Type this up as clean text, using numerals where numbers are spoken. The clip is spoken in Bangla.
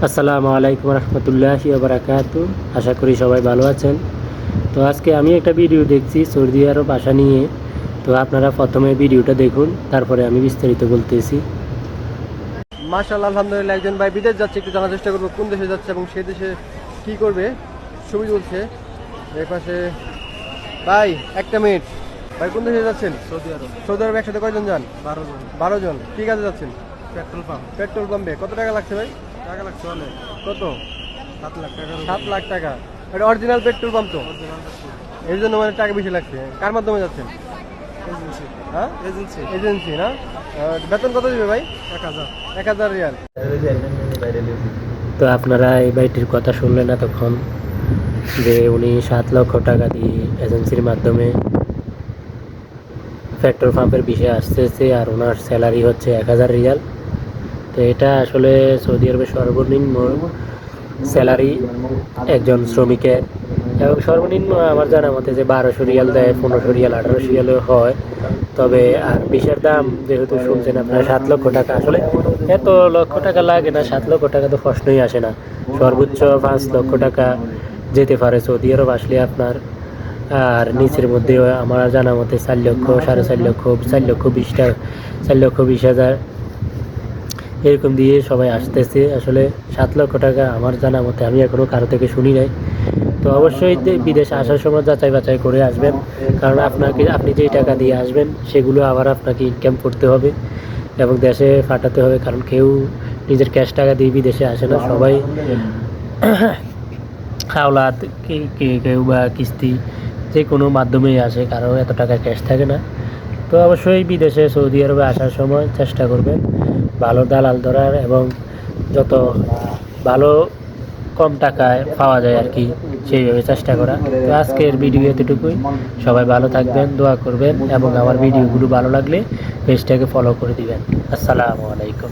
আসসালামু আলাইকুম রহমতুল্লাহি ওয়া বারাকাতু। আশা করি সবাই ভালো আছেন। তো আজকে আমি একটা ভিডিও দেখছি সৌদি আরব আসা নিয়ে। তো আপনারা প্রথমে ভিডিওটা দেখুন, তারপরে আমি বিস্তারিত বলতেছি। মাশাআল্লাহ, আলহামদুলিল্লাহ। একজন ভাই বিদেশ যাচ্ছে, একটু জানার চেষ্টা করবো কোন দেশে যাচ্ছে এবং সেই দেশে কি করবে। ছবি তুলছে এর পাশে। ভাই একটা মিনিট, ভাই কোন দেশে যাচ্ছেন? সৌদি আরব। সৌদি আরব একসাথে কয়জন যান? 12 জন। 12 জন। কি কাজে যাচ্ছেন? Petrol pump. পেট্রোল পাম্পে। কত টাকা লাগছে ভাই? টাকা লাগছে অনেক। কত? 7 লাখ টাকা। 7 লাখ টাকা। এটা অরিজিনাল পেট্রোল পাম্প তো, এর জন্য মানে টাকা বেশি লাগছে। কার মাধ্যমে যাচ্ছেন? এজেন্সি। হ্যাঁ, এজেন্সি। এজেন্সি না? বেতন কত দিবে ভাই? 1000। 1000 রিয়াল। তো আপনারা এই বাইটির কথা শুনলেন এতক্ষণ, যে উনি 7 লক্ষ টাকা দিয়ে এজেন্সির মাধ্যমে পেট্রোল পাম্পের বিষয়ে আসতেছে, আর ওনার স্যালারি হচ্ছে 1000 রিয়াল। তো এটা আসলে সৌদি আরবের সর্বনিম্ন স্যালারি একজন শ্রমিকের, এবং সর্বনিম্ন আমার জানা মতে যে 1200 রিয়াল দেয়, 1500 রিয়াল, 1800 রিয়ালও হয়। তবে আর বিষের দাম যেহেতু শুনছেন আপনারা 7 লক্ষ টাকা, আসলে এত লক্ষ টাকা লাগে না। 7 লক্ষ টাকা তো প্রশ্নই আসে না। সর্বোচ্চ 5 লক্ষ টাকা যেতে পারে সৌদি আরব আসলে আপনার। আর নিচের মধ্যে আমার জানা মতে 4 লক্ষ, 4.5 লক্ষ, 4 লক্ষ 20 টাকা, 4 লক্ষ 20,000 এরকম দিয়ে সবাই আসতেছে। আসলে 7 লক্ষ টাকা আমার জানা মতে আমি এখনও কারো থেকে শুনি নাই। তো অবশ্যই বিদেশে আসার সময় যাচাই বাছাই করে আসবেন, কারণ আপনি যেই টাকা দিয়ে আসবেন সেগুলো আবার আপনাকে ইনকাম করতে হবে এবং দেশে পাঠাতে হবে। কারণ কেউ নিজের ক্যাশ টাকা দিয়ে বিদেশে আসে না, সবাই হাওলাত, কেউ বা কিস্তি, যে কোনো মাধ্যমেই আসে, কারো এত টাকা ক্যাশ থাকে না। তো অবশ্যই বিদেশে সৌদি আরবে আসার সময় চেষ্টা করবেন ভালো দালাল ধরার, এবং যত ভালো কম টাকায় পাওয়া যায় আর কি, সেইভাবে চেষ্টা করা। তো আজকের ভিডিও এতটুকুই। সবাই ভালো থাকবেন, দোয়া করবেন, এবং আমার ভিডিওগুলো ভালো লাগলে পেজটাকে ফলো করে দিবেন। আসসালামু আলাইকুম।